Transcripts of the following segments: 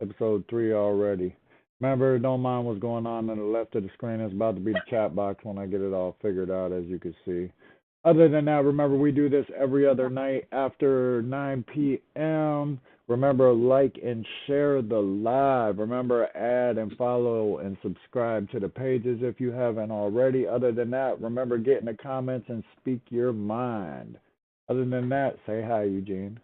Episode 3 already. Remember, don't mind what's going on the left of the screen. It's about to be the chat box when I get it all figured out, as you can see. Other than that, remember, we do this every other night after 9 p.m. Remember, like and share the live. Remember, add and follow and subscribe to the pages if you haven't already. Other than that, remember, get in the comments and speak your mind. Other than that, say hi, Eugene.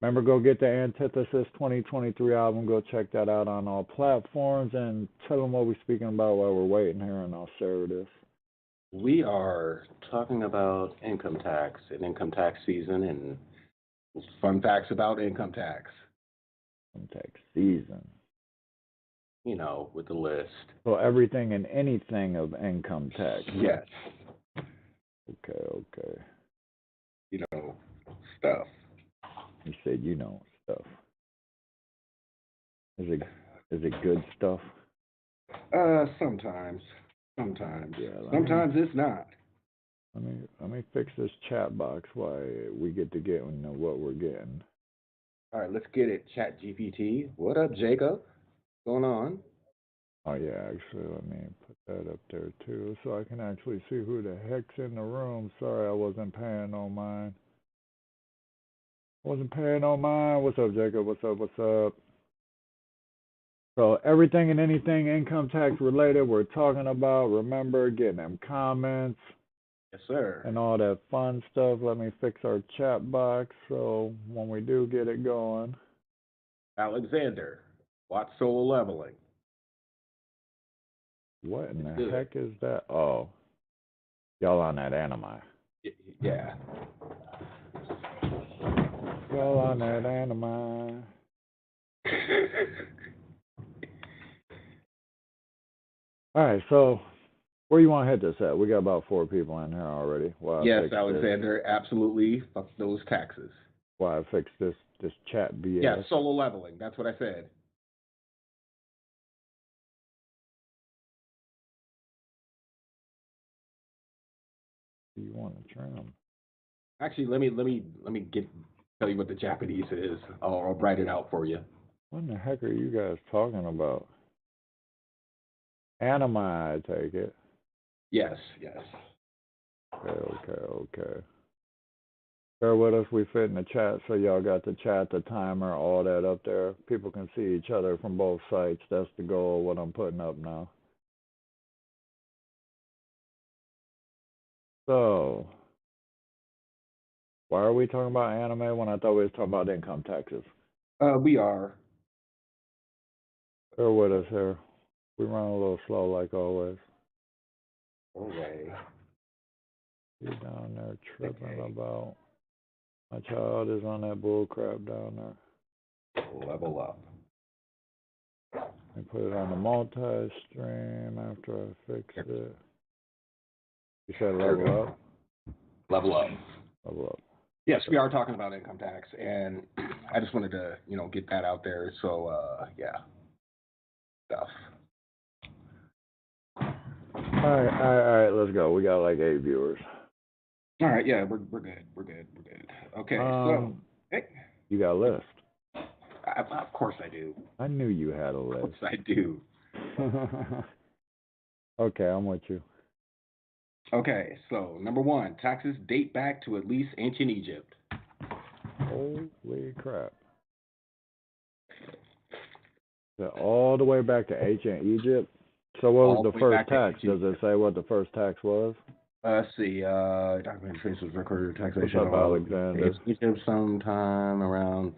Remember, go get the Antithesis 2023 album. Go check that out on all platforms and tell them what we're speaking about while we're waiting here, and I'll share this. We are talking about income tax and income tax season and fun facts about income tax. Income tax season. You know, with the list. So everything and anything of income tax. Yes. Okay. You know, stuff. You said you know stuff. Is it good stuff? Sometimes. Yeah. Sometimes it's not. Let me fix this chat box while we get to get what we're getting. All right, let's get it. Chat GPT. What up, Jacob? What's going on? Oh yeah, actually, let me put that up there too, so I can actually see who the heck's in the room. Sorry, I wasn't paying no mind. What's up, Jacob? What's up? So everything and anything income tax related we're talking about. Remember, getting them comments. Yes, sir. And all that fun stuff. Let me fix our chat box so when we do get it going. Alexander, watch solo leveling. What in the heck is that? Oh, y'all on that anime. Yeah. Y'all on that anime. All right, so where you want to hit this at? We got about 4 people in here already. Yes, Alexander, absolutely. Fuck those taxes. Why I fixed this chat BS. Yeah, solo leveling. That's what I said. You want to trim? Actually, let me tell you what the Japanese is. I'll write it out for you. What in the heck are you guys talking about? Anime, I take it. Yes. Okay. Bear with us. We fit in the chat, so y'all got the chat, the timer, all that up there. People can see each other from both sites. That's the goal of what I'm putting up now. So, why are we talking about anime when I thought we was talking about income taxes? We are. Bear with us here. We run a little slow like always. Okay. You down there tripping about. My child is on that bull crap down there. Level up. I put it on the multi-stream after I fix it. You said level up? Level up. Level up. Yes, we are talking about income tax, and I just wanted to, get that out there. So, yeah. Stuff. All right, let's go. We got like 8 viewers. All right, yeah, we're good. Okay, so hey. You got a list? Of course I do. I knew you had a list. Of course I do. Okay, I'm with you. Okay, so number 1, taxes date back to at least ancient Egypt. Holy crap. All the way back to ancient Egypt? So what was the first tax? Does it say what the first tax was? Let's see. Document traces record taxation of Alexander. Egypt sometime around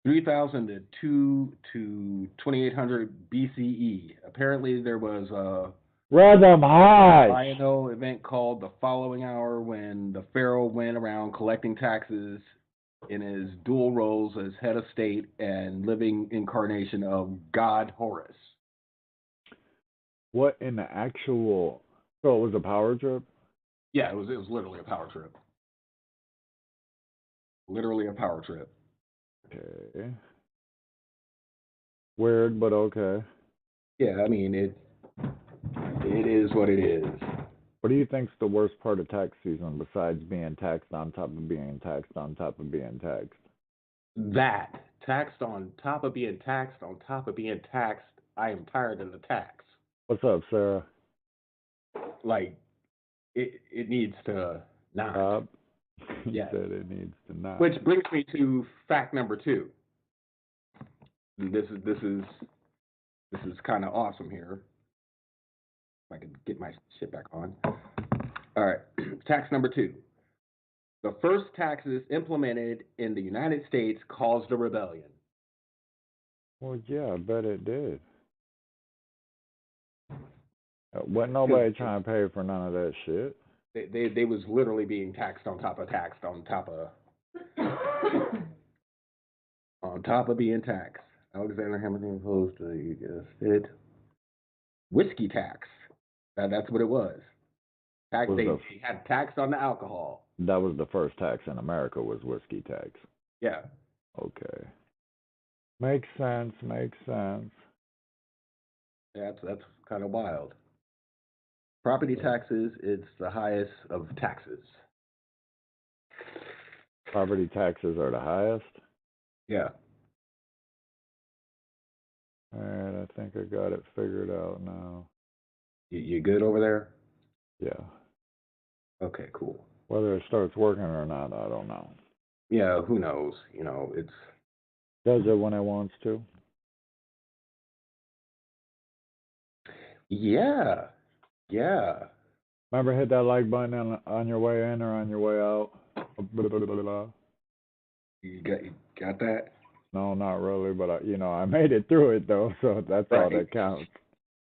3000 to 2800 BCE. Apparently there was a final event called the Following Hour when the pharaoh went around collecting taxes in his dual roles as head of state and living incarnation of God Horus. What in the actual? So it was a power trip? Yeah, it was literally a power trip. Literally a power trip. Okay. Weird, but okay. Yeah, I mean it is what it is. What do you think's the worst part of tax season besides being taxed on top of being taxed on top of being taxed? That Taxed on top of being taxed on top of being taxed. I am tired of the tax. What's up, Sarah? Like it needs to not. Bob? He Yes. said it needs to not. Which brings me to fact number 2. And this is kind of awesome here. If I can get my shit back on. All right. Tax number 2. The first taxes implemented in the United States caused a rebellion. Well, yeah, I bet it did. Wasn't nobody trying to pay for none of that shit. They was literally being taxed on top of taxed on top of on top of being taxed. Alexander Hamilton opposed to, you guessed it, whiskey tax. That's what it was. They had tax on the alcohol. That was the first tax in America, was whiskey tax. Yeah. Okay. Makes sense. Yeah, that's kind of wild. Property taxes, it's the highest of taxes. Property taxes are the highest? Yeah. All right, I think I got it figured out now. You good over there? Yeah. Okay, cool. Whether it starts working or not, I don't know. Yeah, who knows? It's... Does it when it wants to? Yeah. Remember, hit that like button on your way in or on your way out. You got that? No, not really, but I made it through it though, so that's all that counts.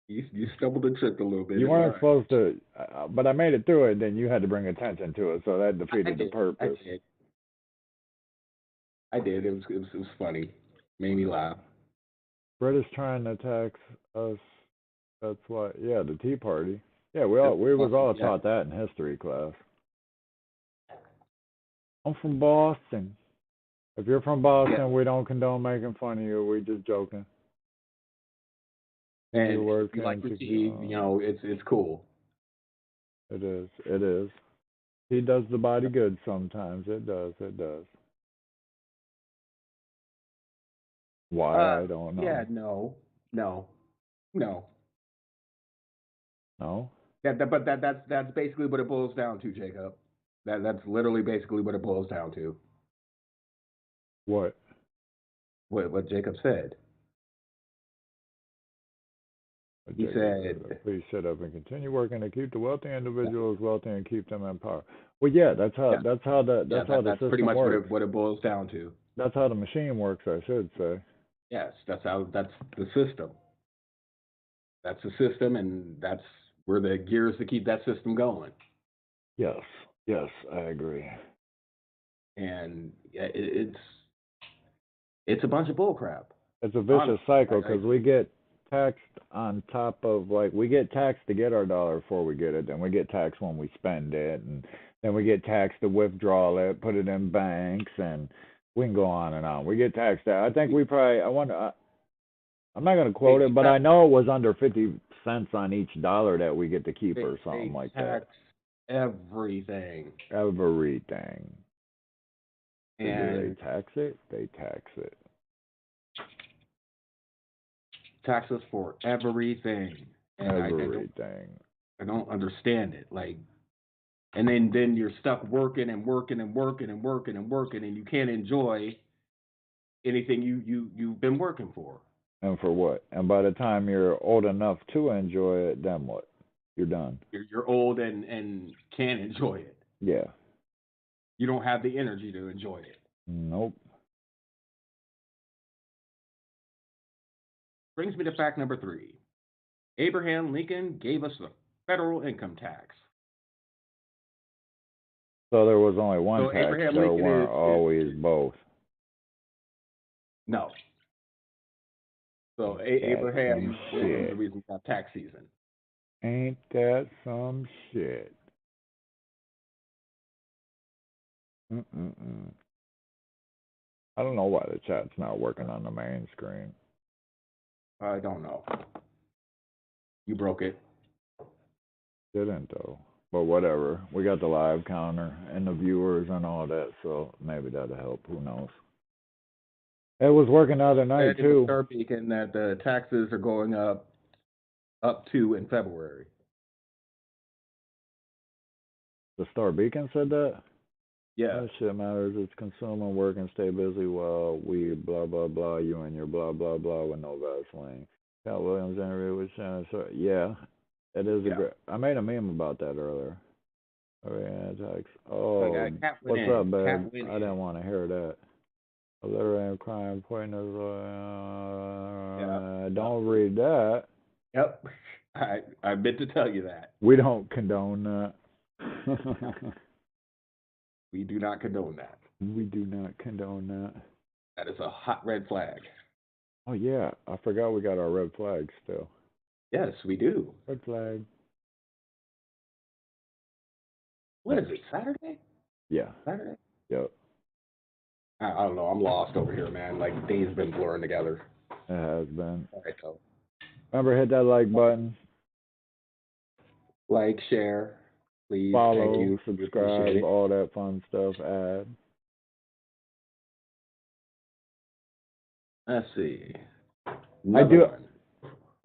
You stumbled and tripped a little bit. You weren't supposed to, but I made it through it. Then you had to bring attention to it, so that defeated the purpose. I did. It was funny. Made me laugh. British trying to tax us. That's why. Yeah, the Tea Party. Yeah, we was all taught that in history class. I'm from Boston. If you're from Boston, we don't condone making fun of you. We just joking. And if you like to see, it's cool. It is. He does the body good sometimes. It does. Why? I don't know. Yeah, no. No? That's basically what it boils down to, Jacob. That's literally basically what it boils down to. What? What Jacob said. He said, "Please shut up and continue working to keep the wealthy individuals wealthy and keep them in power." Well, yeah, that's how the system pretty much works. what it boils down to. That's how the machine works, I should say. Yes, that's the system. That's the system, and that's where the gears to keep that system going. Yes, I agree. And it's a bunch of bullcrap. It's a vicious cycle because we get taxed on top of, we get taxed to get our dollar before we get it, then we get taxed when we spend it, and then we get taxed to withdraw it, put it in banks, and we can go on and on. We get taxed out. I think we probably, I'm not going to quote it, but I know it was under 50 cents on each dollar that we get to keep or something like that. Everything. And do they tax it? They tax it. Taxes for everything. And everything. I don't understand it. And then you're stuck working, and you can't enjoy anything you've been working for. And for what? And by the time you're old enough to enjoy it, then what? You're done. You're old and can't enjoy it. Yeah. You don't have the energy to enjoy it. Nope. Brings me to fact number 3. Abraham Lincoln gave us the federal income tax. So there was only one tax. Abraham there Lincoln weren't always both. No. So Abraham was the reason for tax season. Ain't that some shit? I don't know why the chat's not working on the main screen. I don't know. You broke it. Didn't though. But whatever. We got the live counter and the viewers and all that, so maybe that'll help. Who knows? It was working the other Said night in the too. Star Beacon that the taxes are going up to in February. The Star Beacon said that. Yeah. That shit matters. It's consume and work and stay busy while we blah blah blah. You and your blah blah blah with no Vaseline. Cat Williams interview with Shannon. So yeah, it is a Yeah. great. I made a meme about that earlier. Oh yeah, text. So Oh, Cat went what's in. up, babe? Cat went I in. didn't want to hear that. A letter and crime pointing Yeah. don't read that. Yep. I meant to tell you that. We don't condone that. We do not condone that. We do not condone that. That is a hot red flag. Oh yeah, I forgot we got our red flag still. Yes, we do. Red flag. What is it? Saturday? Yeah. Saturday? Yep. I don't know. I'm lost over here, man. Like days been blurring together. It has been. All right, so Remember, hit that like button. like, share, please. Follow, Thank you. We appreciate subscribe, it. all that fun stuff. Add. Let's see. I Another do. one.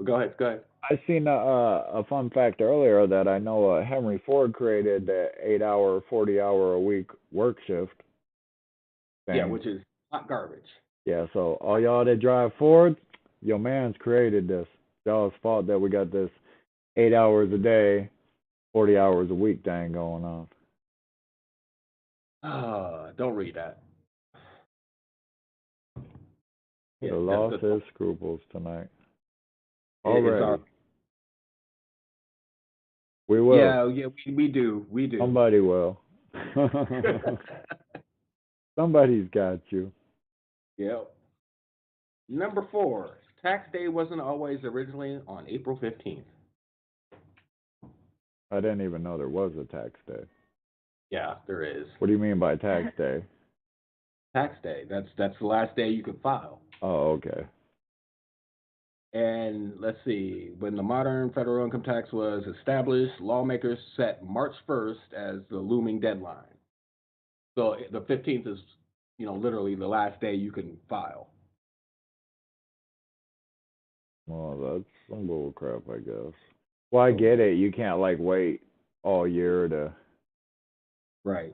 Go ahead. Go ahead. I seen a fun fact earlier that I know Henry Ford created the 8-hour, 40-hour a week work shift thing. Yeah, which is hot garbage. Yeah, so all y'all that drive Ford, your man's created this. Y'all's fault that we got this 8 hours a day, 40 hours a week thing going on. Don't read that. Yeah, lost his scruples tonight. Already. We will. Yeah, we do. We do. Somebody will. Somebody's got you. Yep. Number 4. Tax day wasn't always originally on April 15th. I didn't even know there was a tax day. Yeah, there is. What do you mean by tax day? Tax day. That's the last day you could file. Oh, okay. And let's see, when the modern federal income tax was established, lawmakers set March 1st as the looming deadline. So the 15th is, literally the last day you can file. Well, that's some bull crap, I guess. Well, I get it. You can't wait all year to. Right.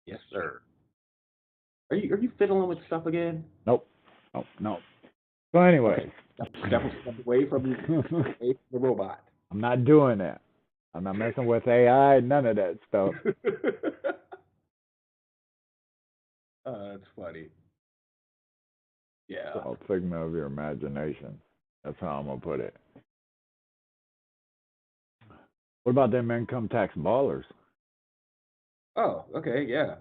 Yes, sir. Are you fiddling with stuff again? Nope. Nope. So anyway, Step away from the robot. I'm not doing that. I'm not messing with AI. None of that stuff. That's funny. Yeah. It's all figment of your imagination. That's how I'm gonna put it. What about them income tax ballers? Oh, okay, yeah.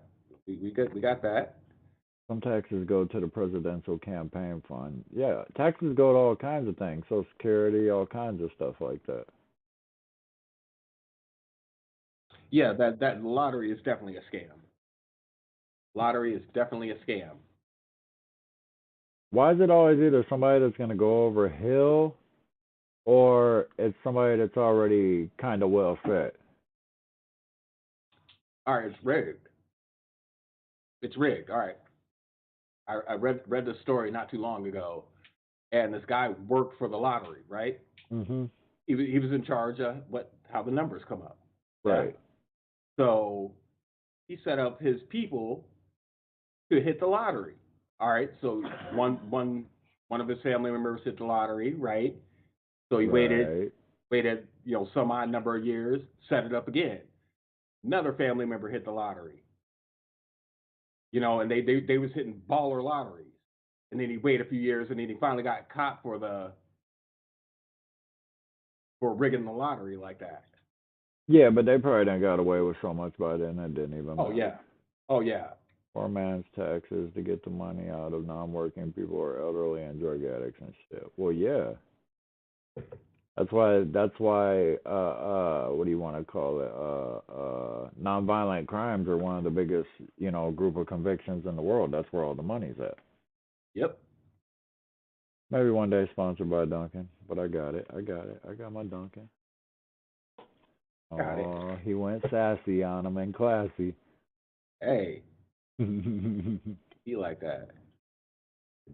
We got that. Some taxes go to the presidential campaign fund. Yeah, taxes go to all kinds of things. Social Security, all kinds of stuff like that. Yeah, that lottery is definitely a scam. Lottery is definitely a scam. Why is it always either somebody that's going to go over a hill or it's somebody that's already kind of well fit? All right, it's rigged. It's rigged. All right. I read the story not too long ago, and this guy worked for the lottery, right? Mm-hmm. He was in charge of how the numbers come up. Right. Yeah? So he set up his people to hit the lottery. All right. So one of his family members hit the lottery, right? So he waited, some odd number of years, set it up again. Another family member hit the lottery. And they was hitting baller lotteries. And then he waited a few years, and then he finally got caught for rigging the lottery like that. Yeah, but they probably done got away with so much by then it didn't even matter. Oh yeah. Poor man's taxes to get the money out of non-working people or elderly and drug addicts and shit. Well, yeah. That's why what do you want to call it? Nonviolent crimes are one of the biggest, group of convictions in the world. That's where all the money's at. Yep. Maybe one day sponsored by Duncan, but I got it. I got my Duncan. Got it. He went sassy on him and classy. Hey, be like that.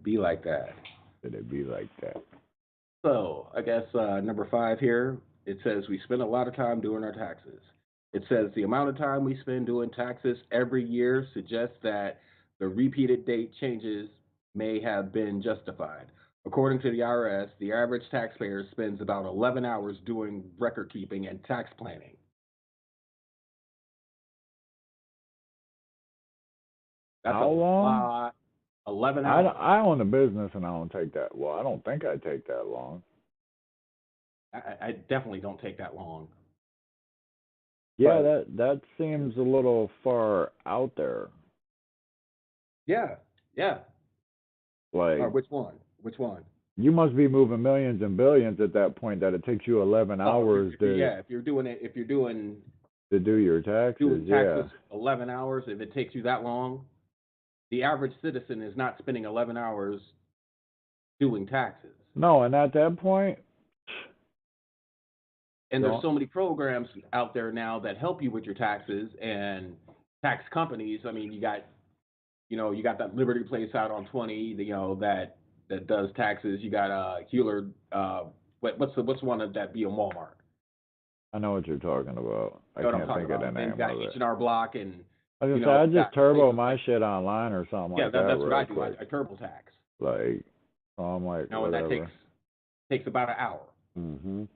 Be like that. Did it be like that? So I guess number 5 here. It says we spend a lot of time doing our taxes. It says the amount of time we spend doing taxes every year suggests that the repeated date changes may have been justified. According to the IRS, the average taxpayer spends about 11 hours doing record keeping and tax planning. That's How a long? lot. 11 hours. I own a business and I don't take that. Well, I don't think I take that long. I definitely don't take that long. Yeah, But that seems a little far out there. yeah, yeah. Like, Or which one? Which one? you must be moving millions and billions at that point that it takes you 11 Oh, hours if you're doing it, if you're doing to do your taxes. Yeah. 11 hours, if it takes you that long, the average citizen is not spending 11 hours doing taxes. No, and at that point, And there's don't. so many programs out there now that help you with your taxes and tax companies. I mean, you got that Liberty place out on 20, that does taxes. You got Hewlett. What's one of that be in Walmart? I know what you're talking about. I You know what I'm can't talking think of the about. And you name got of it. H&R Block and I was you gonna say know I you just got turbo places my like shit online or something yeah, like that that's what real I do. quick. I turbo tax. Like, so I'm like, And that whatever. takes about an hour. Mhm.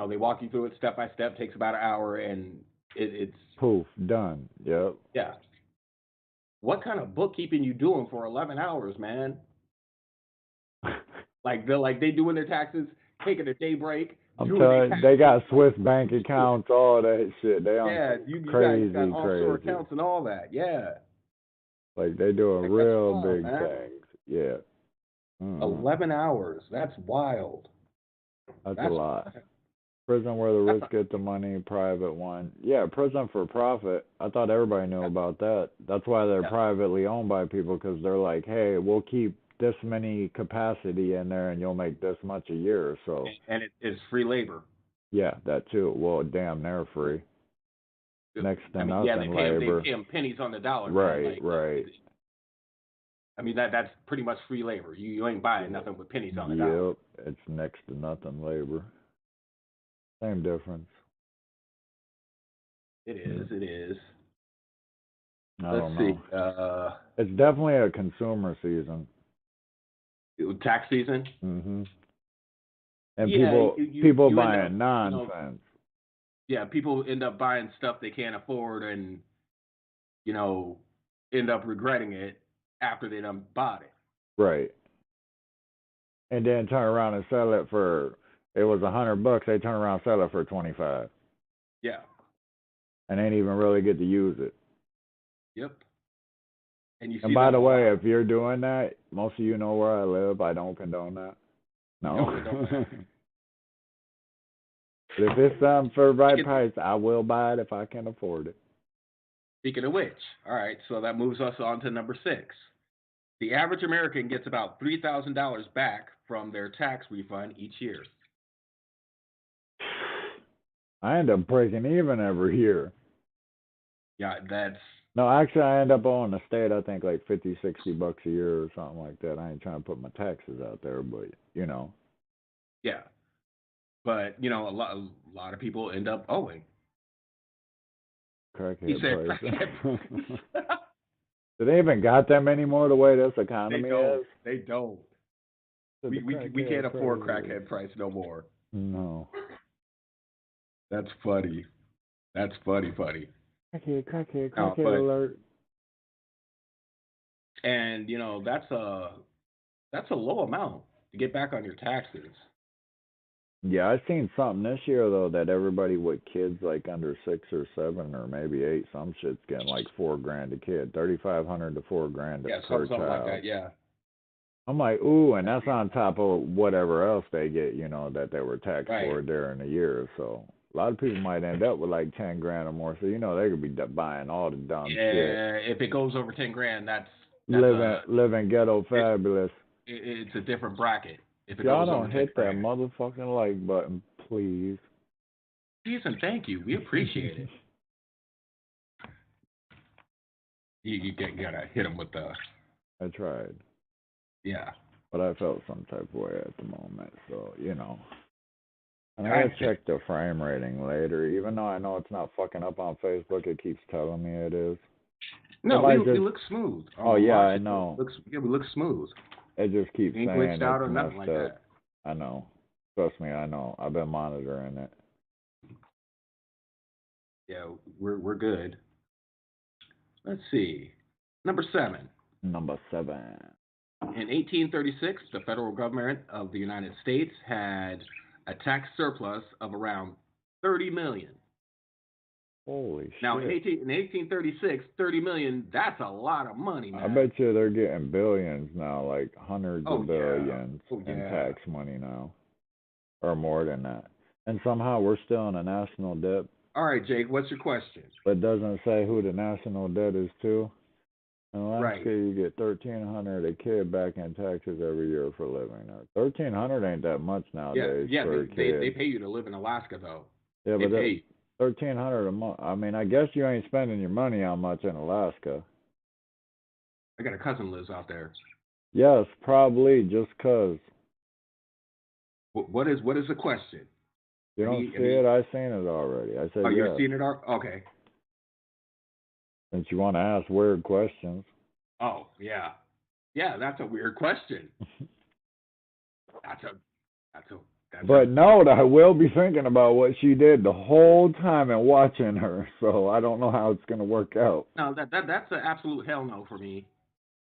They walk you through it step by step. Takes about an hour, and it's Poof, done. Yep. yeah. What kind of bookkeeping you doing for 11 hours, man? Like they doing their taxes, taking a day break, I'm doing their telling you, they taxes. got Swiss bank accounts, all that shit. They on Yeah, some you got crazy, offshore crazy. accounts and all that. Yeah, Like they doing like that's real wild, big man. things. Yeah. 11 hours. That's wild. That's a That's lot. Prison where the that's rich get the money, private one. Yeah, prison for profit. I thought everybody knew about that. That's why they're yeah. privately owned by people because they're like, hey, we'll keep this many capacity in there and you'll make this much a year. So, And it's free labor. yeah, that too. Well, damn, they're free. Next to I mean, yeah, nothing labor. they pay them pennies on the dollar, man. Right, Like, right. I mean that's pretty much free labor. You ain't buying nothing with pennies on the dollar. Yep, it's next to nothing labor. Same difference. It is. It is. I Let's don't see. know. It's definitely a consumer season. Tax season. Mhm. And Yeah, people you end up, buying nonsense. yeah, people end up buying stuff they can't afford and you know end up regretting it after they done bought it. Right. And then turn around and sell it for it was $100. They turn around and sell it for 25, Yeah. and ain't even really get to use it. Yep. And you And see by that the a way, lot. if you're doing that, most of you know where I live. I don't condone that. You No. don't condone that. But if it's something for the right price, I will buy it if I can afford it. Speaking of which, all right, so that moves us on to number 6. The average American gets about $3,000 back from their tax refund each year. I end up breaking even every year. Yeah, that's No, actually, I end up owing the state, I think, like $50, $60 a year or something like that. I ain't trying to put my taxes out there, but, you know. yeah. But a lot of people end up owing. He Crackhead said, price. Do they even got them anymore the way this they economy don't. is? They don't. So We can't afford crackhead price no more. No. That's funny. That's funny. Crackhead But alert. and that's a low amount to get back on your taxes. Yeah, I seen something this year though that everybody with kids like under 6 or 7 or maybe 8, some shit's getting like $4,000 a kid, 3,500 to $4,000 Yeah, per something like child. that. Yeah. I'm like, ooh, and that's on top of whatever else they get, that they were taxed for Right. during the year. So a lot of people might end up with like 10 grand or more. So they could be buying all the dumb shit. Yeah, if it goes over 10 grand, that's living ghetto fabulous. It's a different bracket. If it Y'all goes over don't 10 hit that grand. motherfucking like button, please. Please and thank you. We appreciate it. You gotta hit them with the I tried, yeah. but I felt some type of way at the moment. So and I I gotta check the frame rating later. Even though I know it's not fucking up on Facebook, it keeps telling me it is. no, we look smooth. Oh yeah, I know. We look smooth. It just keeps Ain't saying glitched out it's or nothing messed like up. that. I know. Trust me, I know. I've been monitoring it. Yeah, we're good. Let's see. Number 7. Number 7. In 1836, the federal government of the United States had a tax surplus of around 30 million. Holy Now, shit. in 1836, 30 million, that's a lot of money, man. I bet you they're getting billions now, like hundreds of billions Oh, in yeah. tax money now. Or more than that. And somehow we're still in a national debt. All right, Jake, what's your question? But it doesn't say who the national debt is to. In Alaska, Right. you get $1,300 a kid back in taxes every year for living there. $1,300 ain't that much nowadays for a kid. They pay you to live in Alaska, though. Yeah, They but pay you. $1,300 a month. I mean, I guess you ain't spending your money on much in Alaska. I got a cousin lives out there. Yes, probably just 'cause. What is the question? You don't see it? I seen it already. I said Oh, yes. you've seen it already? Okay. Since you want to ask weird questions. Oh, yeah. Yeah, that's a weird question. But note, I will be thinking about what she did the whole time and watching her, so I don't know how it's gonna work out. No, that's an absolute hell no for me.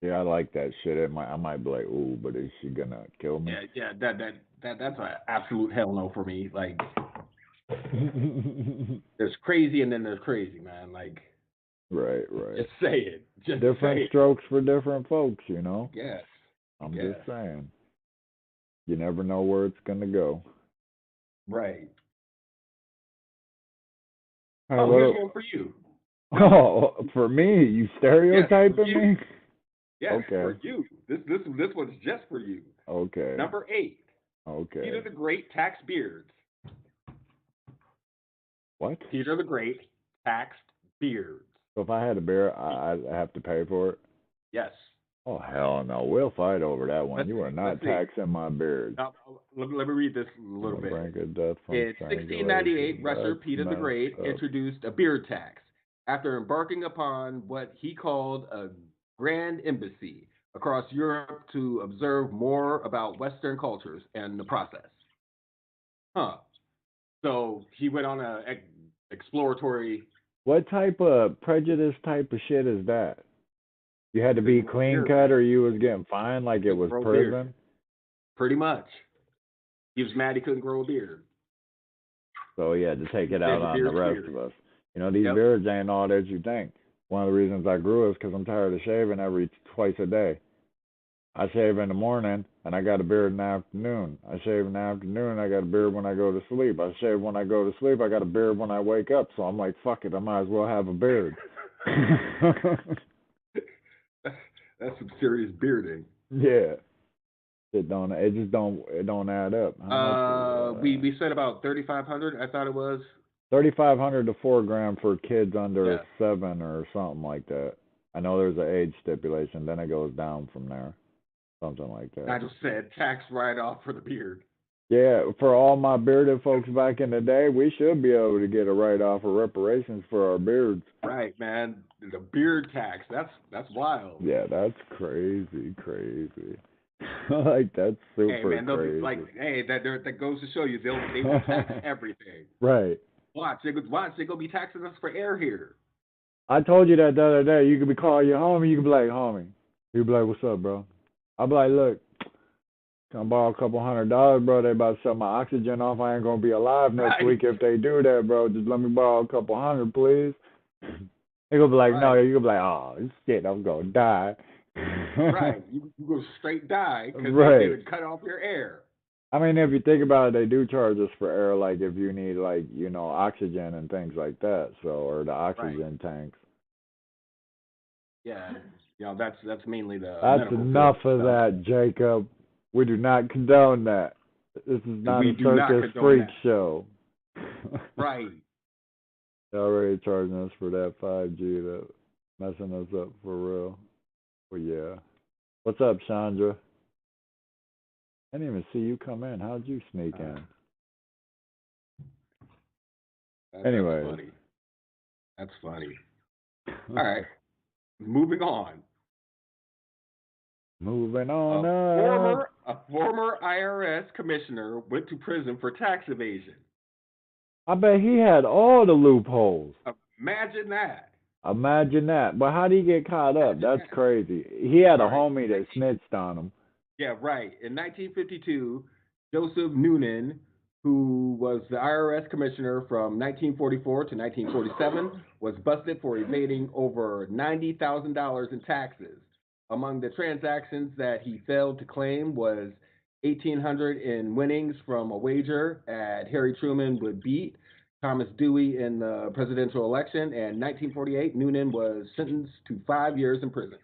Yeah, I like that shit. I might be like, ooh, but is she gonna kill me? Yeah, that's an absolute hell no for me. Like, there's crazy and then there's crazy, man. Like, right. just say it. Just different say it. strokes for different folks, you know. Yes. I'm just saying. You never know where it's gonna go. Right. Right, oh, here's one for you. Oh, for me? You stereotyping me? Yes, okay. For you. This one's just for you. Okay. Number 8. Okay. Peter the Great taxed beards. What? Peter the Great taxed beards. So if I had a beard, I have to pay for it? Yes. Oh, hell no. We'll fight over that one. You are not taxing my beard. Now, let me read this a little bit. Death from In 1698, Wrestler Peter the Great introduced a beard tax after embarking upon what he called a grand embassy across Europe to observe more about Western cultures and the process. Huh. So he went on a exploratory. What type of prejudice type of shit is that? You had to be clean cut or you was getting fined like it was prison? Pretty much. He was mad he couldn't grow a beard. So he had to take it out on the rest of us. You know, these beards ain't all that you think. One of the reasons I grew is because I'm tired of shaving twice a day. I shave in the morning, and I got a beard in the afternoon. I shave in the afternoon, I got a beard when I go to sleep. I shave when I go to sleep, I got a beard when I wake up. So I'm like, fuck it, I might as well have a beard. That's some serious bearding. Yeah. It don't add up. We said about 3,500. I thought it was 3,500 to $4,000 for kids under 7 or something like that. I know there's an age stipulation. Then it goes down from there, something like that. I just said tax write-off for the beard. Yeah, for all my bearded folks back in the day, we should be able to get a write-off or reparations for our beards. Right, man. The beard tax. That's wild. Yeah, that's crazy. Like that's super hey, man, crazy. That goes to show you they will tax everything. Right. Watch, they're gonna be taxing us for air here. I told you that the other day. You could be calling your homie. You could be like, homie. You could be like, what's up, bro? I'll be like, look, can I borrow a couple $100, bro? They about to shut my oxygen off. I ain't gonna be alive next week if they do that, bro. Just let me borrow a couple $100, please. They gonna be like, no. You gonna be like, oh shit, I'm gonna die. Right, you go straight die because they would cut off your air. I mean, if you think about it, they do charge us for air, like if you need, like, you know, oxygen and things like that. So, or the oxygen tanks. Yeah, you know, that's mainly the. That's enough of that, Jacob. We do not condone that. This is not a circus freak show. Right. They're already charging us for that 5G though. Messing us up for real. Well, yeah. What's up, Chandra? I didn't even see you come in. How'd you sneak in? Anyway. That's funny. That's funny. All right. Moving on. Moving on A former IRS commissioner went to prison for tax evasion. I bet he had all the loopholes. Imagine that. Imagine that. But how did he get caught up? That's crazy. He had a homie that snitched on him. Yeah, right. In 1952, Joseph Noonan, who was the IRS commissioner from 1944 to 1947, was busted for evading over $90,000 in taxes. Among the transactions that he failed to claim was $1,800 in winnings from a wager at Harry Truman would beat Thomas Dewey in the presidential election. And 1948, Noonan was sentenced to 5 years in prison.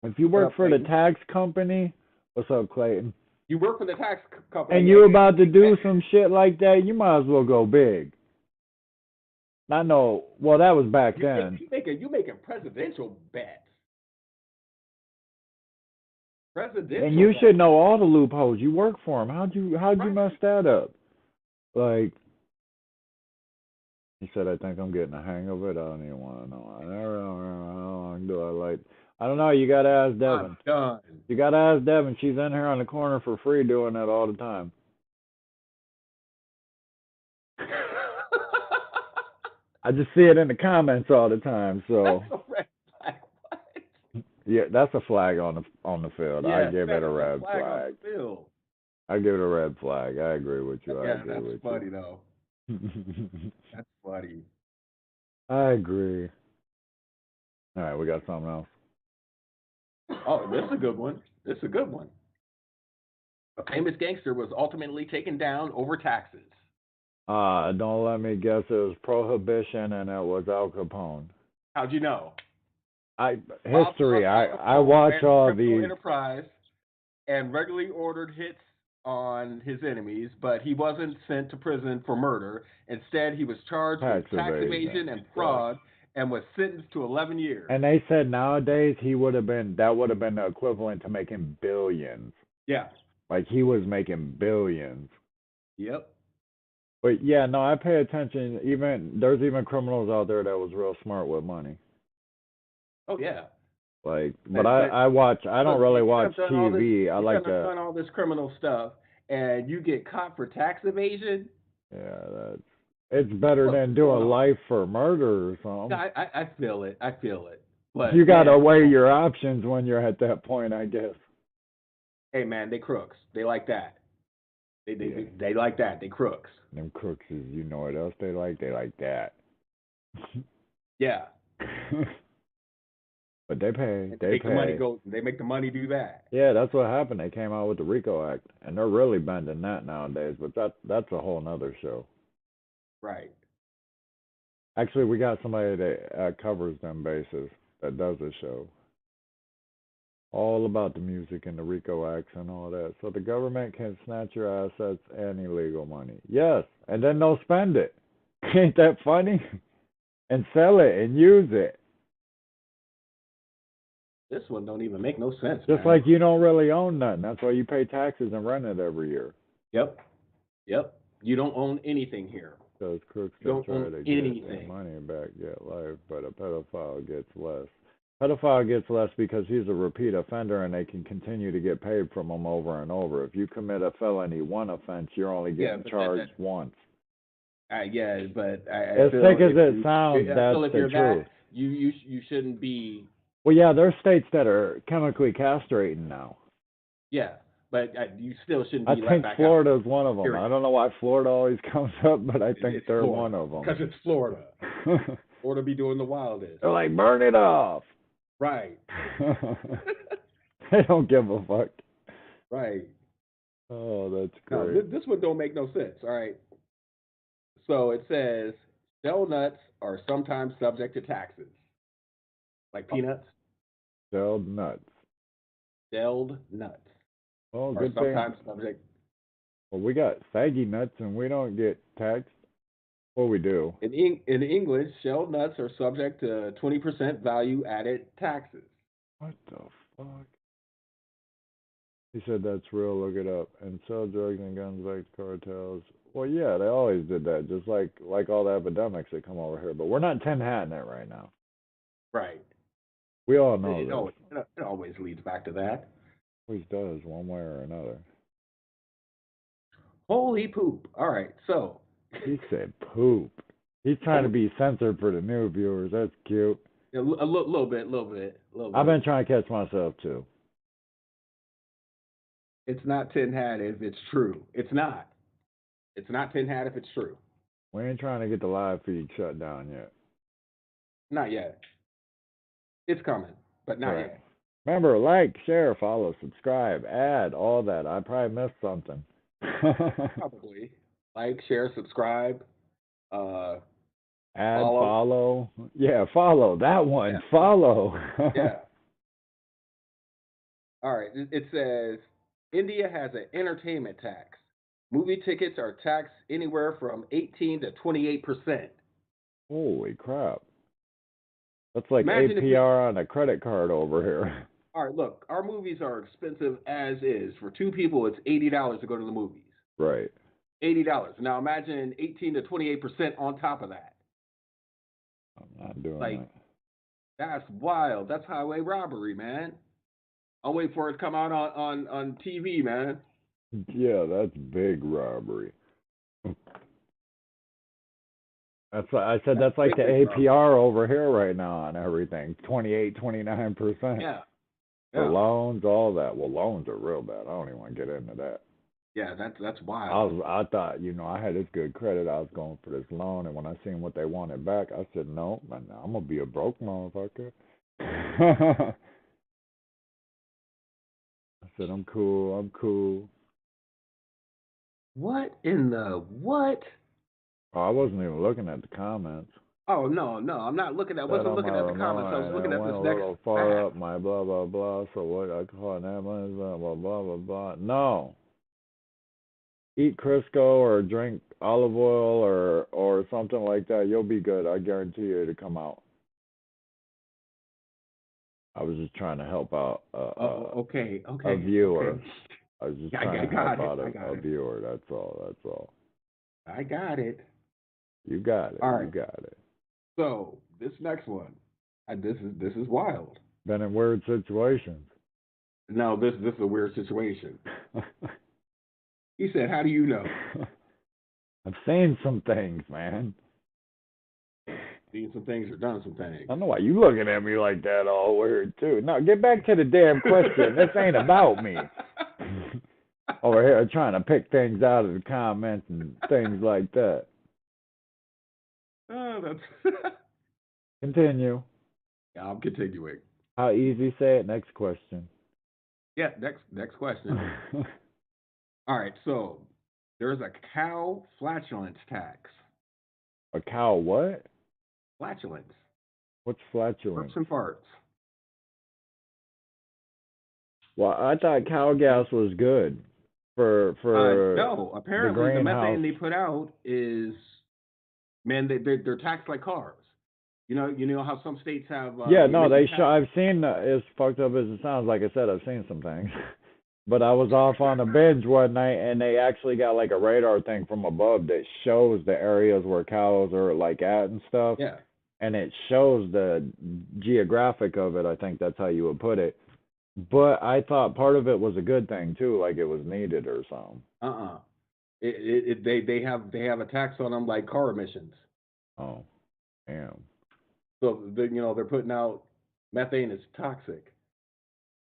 If you work for the tax company, what's up, Clayton? You work for the tax company, and you're about to do some shit like that, you might as well go big. I know. Well, that was back then. You making presidential bets. And you should know all the loopholes. You work for them. How'd you mess that up? Like, he said, I think I'm getting a hang of it. I don't even want to know. I never know how long do I like. I don't know. You got to ask Devin. I'm done. You got to ask Devin. She's in here on the corner for free doing that all the time. I just see it in the comments all the time. So that's a red flag. What? Yeah, that's a flag on the field. Yeah, I give it a red flag. I give it a red flag. I agree with you. Yeah, that's funny though. That's funny. I agree. All right, we got something else. Oh, this is a good one. A famous gangster was ultimately taken down over taxes. Don't let me guess. It was Prohibition and it was Al Capone. How'd you know? I watch all these. Enterprise and regularly ordered hits on his enemies, but he wasn't sent to prison for murder. Instead, he was charged with tax evasion and fraud and was sentenced to 11 years. And they said nowadays that would have been the equivalent to making billions. Yeah. Like he was making billions. Yep. But yeah, no, I pay attention. There's even criminals out there that was real smart with money. Oh yeah. Like, but I watch. I don't really watch TV. I like to. You've done all this criminal stuff, and you get caught for tax evasion. Yeah, it's better than doing life for murder or something. I feel it. But you gotta weigh your options when you're at that point, I guess. Hey man, they crooks. They like that. They like that. They crooks. Them crooks is, you know what else they like? They like that. Yeah. But they pay. They make the money do that. Yeah, that's what happened. They came out with the RICO Act, and they're really bending that nowadays. But that's a whole nother show. Right. Actually, we got somebody that covers them bases that does a show. All about the music and the RICO Acts and all that. So the government can snatch your assets and illegal money. Yes, and then they'll spend it. Ain't that funny? And sell it and use it. This one don't even make no sense. Just like you don't really own nothing. That's why you pay taxes and rent it every year. Yep. You don't own anything here. Those crooks don't try to get their money back, get life, but a pedophile gets less. Pedophile gets less because he's a repeat offender and they can continue to get paid from him over and over. If you commit a felony one offense, you're only getting charged once. Yeah, but as thick as it sounds, that's the truth. You shouldn't be. Well, yeah, there's states that are chemically castrating now. Yeah, but you still shouldn't be. I think Florida's one of them. Period. I don't know why Florida always comes up, but I think they're one of them. Because it's Florida. Florida be doing the wildest. They're like, burn it off. Right. They don't give a fuck. Right. Oh, that's great. No, this one don't make no sense. All right. So it says shell nuts are sometimes subject to taxes, like peanuts. Shelled nuts. Shelled nuts. Oh, good thing. Sometimes subject. Well, we got saggy nuts and we don't get taxed. What we do? In English, shelled nuts are subject to 20% value added taxes. What the fuck? He said that's real. Look it up. And sell drugs and guns like cartels. Well, yeah, they always did that. Just like all the epidemics that come over here. But we're not tin hatting it right now. Right. We all know It always, this. it always leads back to that. Always does, one way or another. Holy poop. All right, so. He said poop. He's trying to be censored for the new viewers. That's cute. A little bit. I've been trying to catch myself too. It's not tin hat if it's true. It's not. It's not tin hat if it's true. We ain't trying to get the live feed shut down yet. Not yet. It's coming, but not yet. Remember, like, share, follow, subscribe, add, all that. I probably missed something. Probably. Like, share, subscribe. Add, follow. Yeah, follow. That one. Yeah. Follow. Yeah. All right. It says India has an entertainment tax. Movie tickets are taxed anywhere from 18 to 28%. Holy crap. That's like APR on a credit card over here. All right, look, our movies are expensive as is. For two people, it's $80 to go to the movies. Right. $80. Now imagine 18 to 28% on top of that. I'm not doing that. That's wild. That's highway robbery, man. I'll wait for it to come out on TV, man. Yeah, that's big robbery. That's what I said. That's like the APR over here right now on everything. 28-29%. Yeah. For loans, all that. Well, loans are real bad. I don't even want to get into that. Yeah, that's wild. I thought, I had this good credit. I was going for this loan, and when I seen what they wanted back, I said, no, man, I'm gonna be a broke motherfucker. I said, I'm cool. What in the what? Oh, I wasn't even looking at the comments. Oh no, I'm not looking at. I wasn't looking at the comments. I was looking at this next. A little far up my blah blah blah. So what I call an ambulance, blah blah blah blah. No. Eat Crisco or drink olive oil or something like that. You'll be good. I guarantee you to come out. I was just trying to help out. Okay. A viewer. Okay. I was just trying to help out a viewer. That's all. I got it. You got it. All right. You got it. So this next one, this is wild. Been in weird situations. No, this is a weird situation. He said, "How do you know?" I've seen some things, man. Seen some things or done some things. I don't know why you looking at me like that all weird too. Now get back to the damn question. This ain't about me. Over here trying to pick things out of the comments and things like that. Oh, that's. Continue. Yeah, I'm continuing. How easy? Say it. Next question. Yeah, next question. All right, so there's a cow flatulence tax. A cow what? Flatulence. What's flatulence? Burps and farts. Well, I thought cow gas was good for no, apparently the methane they put out is, man, they're taxed like cars. You know how some states have. I've seen as fucked up as it sounds. Like I said, I've seen some things. But I was off on a binge one night, and they actually got like a radar thing from above that shows the areas where cows are like at and stuff. Yeah. And it shows the geographic of it. I think that's how you would put it. But I thought part of it was a good thing too, like it was needed or something. They have a tax on them like car emissions. Oh, damn. So they're putting out methane is toxic.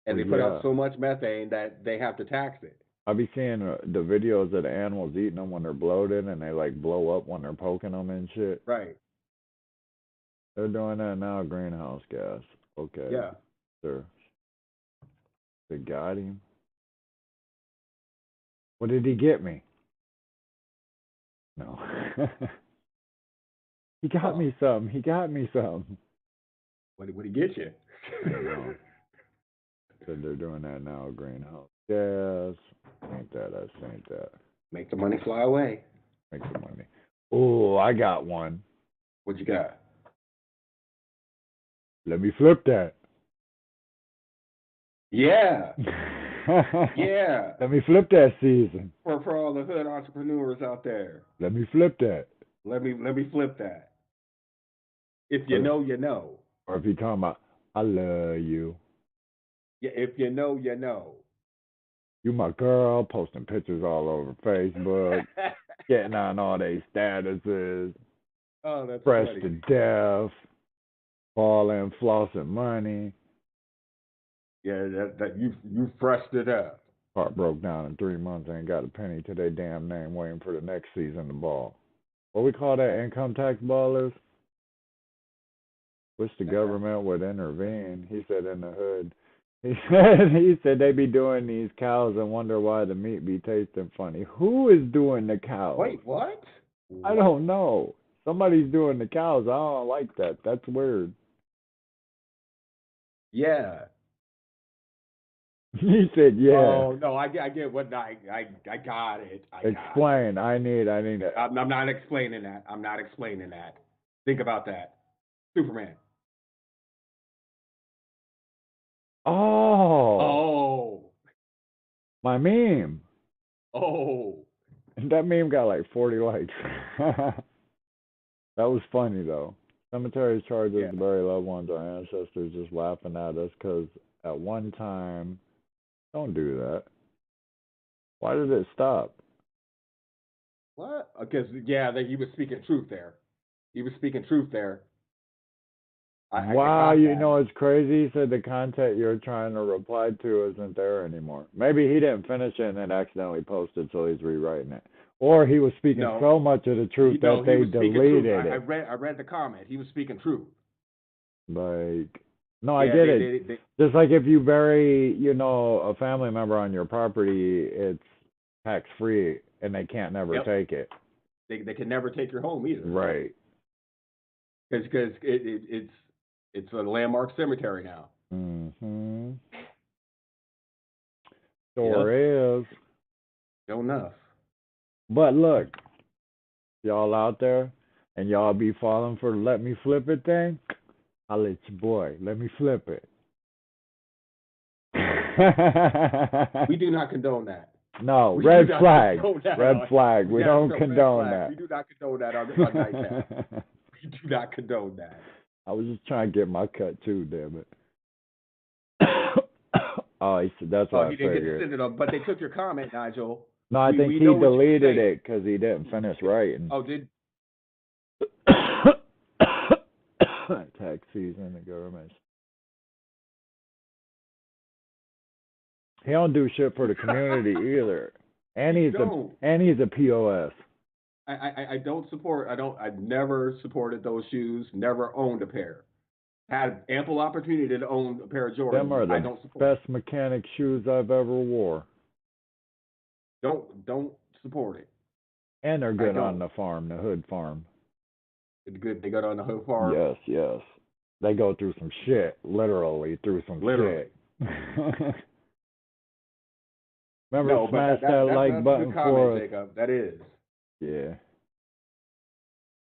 And they put out so much methane that they have to tax it. I'll be seeing the videos of the animals eating them when they're bloated and they like blow up when they're poking them and shit. Right. They're doing that now, greenhouse gas. Okay. Yeah. Sure. They got him. What did he get me? No. He got me some. What did he get you? I don't know. Said they're doing that now, greenhouse gas. Ain't that. Make the money fly away. Make the money. Oh, I got one. What you got? Let me flip that. Yeah. Yeah. Let me flip that season. For all the hood entrepreneurs out there. Let me flip that. Let me flip that. If you know, you know. Or if you're talking about, I love you. Yeah, if you know, you know. You my girl, posting pictures all over Facebook, getting on all these statuses, Oh, that's fresh funny. to death, balling, flossing money. Yeah, that you freshed it up. Heart broke down in 3 months, ain't got a penny to their damn name, waiting for the next season to ball. What we call that, income tax ballers? Wish the government would intervene. He said in the hood. He said they be doing these cows and wonder why the meat be tasting funny. Who is doing the cows? Wait, what? I don't know. Somebody's doing the cows. I don't like that. That's weird. Yeah. He said, "Yeah." Oh no, I get what I got it. Explain. I need it. I'm not explaining that. I'm not explaining that. Think about that. Superman. Oh. My meme. Oh. That meme got like 40 likes. That was funny though. Cemeteries charge us to bury loved ones, our ancestors just laughing at us because at one time, don't do that. Why did it stop? What? Because he was speaking truth there. He was speaking truth there. Wow, you know it's crazy. He said the content you're trying to reply to isn't there anymore. Maybe he didn't finish it and it accidentally posted, so he's rewriting it. Or he was speaking so much of the truth that they deleted it. I read the comment. He was speaking truth. Like, no, I get it. Just like if you bury, a family member on your property, it's tax free and they can't never take it. They can never take your home either. Right. Because it's a landmark cemetery now. Mm-hmm. Sure is. Sure enough. But look, y'all out there, and y'all be falling for the let me flip it thing, I'll let your boy. Let me flip it. We do not condone that. No, red flag. Red flag. We don't condone that. We do not condone that on Nightcap. We do not condone that. I was just trying to get my cut too, damn it. Oh, he said that's what I figured. He didn't send it up, but they took your comment, Nigel. No, I think he deleted it because he didn't finish writing. Oh, did? Tax season, the government. He don't do shit for the community either. And he's a POS. I don't support. I've never supported those shoes. Never owned a pair. Had ample opportunity to own a pair of Jordans. Them are the best mechanic shoes I've ever wore. Don't support it. And they're good on the farm, the hood farm. It's good. They go on the hood farm. Yes. They go through some shit, literally through some shit. Remember, smash that like button for us. Jacob. That is. Yeah.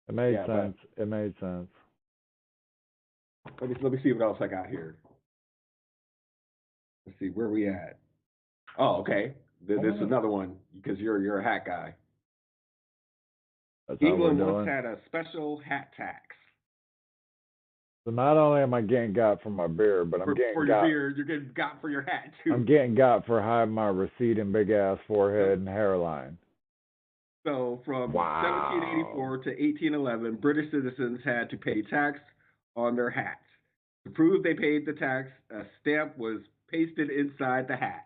It made sense. It made sense. Let me see what else I got here. Let's see where we at. Oh, okay. This is another one because you're a hat guy. England once had a special hat tax. So not only am I getting got for my beard, but I'm getting for your beard. You're getting got for your hat too. I'm getting got for hiding my receding big ass forehead and hairline. So from 1784 to 1811, British citizens had to pay tax on their hats. To prove they paid the tax, a stamp was pasted inside the hat.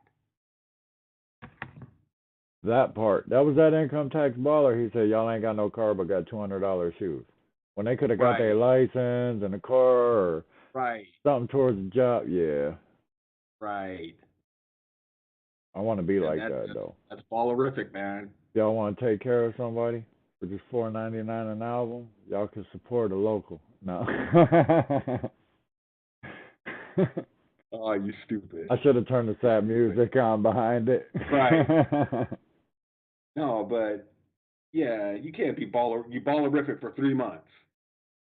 That part. That was that income tax baller. He said, y'all ain't got no car, but got $200 shoes. When they could have got their license and a car or something towards the job. Yeah. Right. I want to be like that, though. That's ballerific, man. Y'all want to take care of somebody for just $4.99 an album? Y'all can support a local. No. Oh, you stupid. I should have turned the sad music on behind it. Right. No, but Yeah, you can't be you ballerific for 3 months.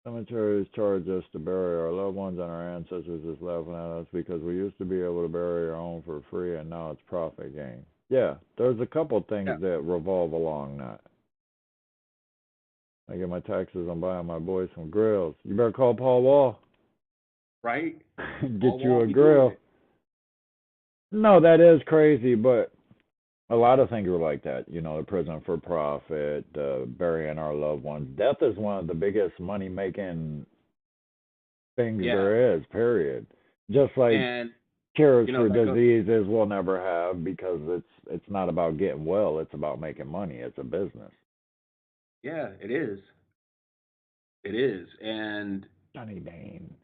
Cemeteries charge us to bury our loved ones and our ancestors is laughing at us because we used to be able to bury our own for free and now it's profit gain. Yeah, there's a couple Yeah, things that revolve along that. I get my taxes, I'm buying my boys some grills. You better call Paul Wall. right. Get All you won't a be doing grill. it. No, that is crazy, but a lot of things are like that. You know, the prison for profit, burying our loved ones. Death is one of the biggest money making things Yeah, there is, period. Just like and cures you know for that goes. diseases we'll never have because it's not about getting well, it's about making money. It's a business. Yeah, it is. It is, and Johnny Dane.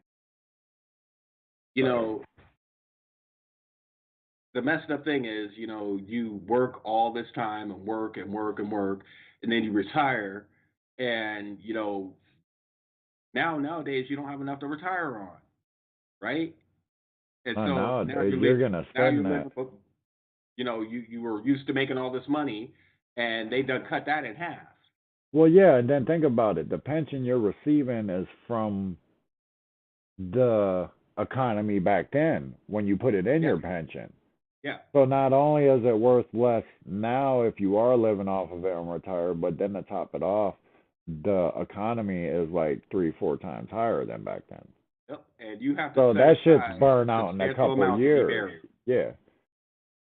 you know the messed up thing is, you work all this time and work and work and work, and then you retire, and nowadays you don't have enough to retire on, right? And Oh, so nowadays you're gonna now spend you're that. living, you were used to making all this money, and they done cut that in half. Well, yeah, and then think about it. The pension you're receiving is from the economy back then when you put it in Yeah, your pension. yeah, So not only is it worth less now if you are living off of it and retired, but then to top it off, the economy is like three, four times higher than back then. yep. And you have to So set that shit's aside burn a out in a substantial couple amount to be years. buried. Yeah.